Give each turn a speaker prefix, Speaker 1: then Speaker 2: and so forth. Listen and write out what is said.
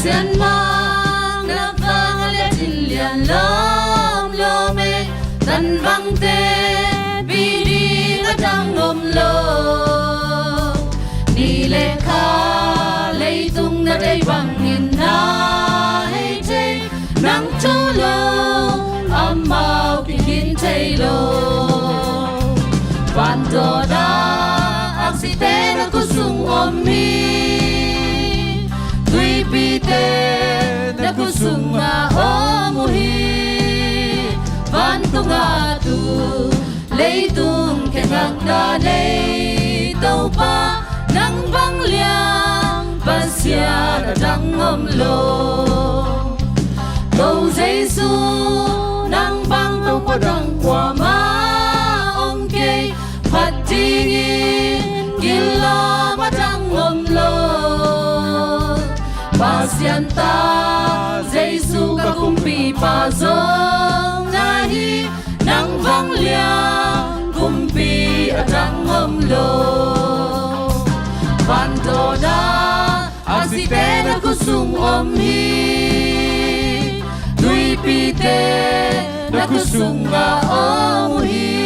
Speaker 1: Pasian mang na pangalit lian lom lome tan bang te bidi ngadang ngom lo ni le kha lei tung na dei bang in na hei te nang tu lo amau kin te lo Panto da aksitena kusung omi Tui pite na kusung nga omuhi Panto nga tu leitung kengang na leitaw pa Nang bangliang pasya na dang omlo Go Jesu nang bang tau padang kwa maongke Patingin gila matang omlo Pasyanta Jesu kakumpi pazong nahi Nang bangliang kumpi atang omlo Panto na aksitena kusung omhi Tui pite na kusung nga omuhi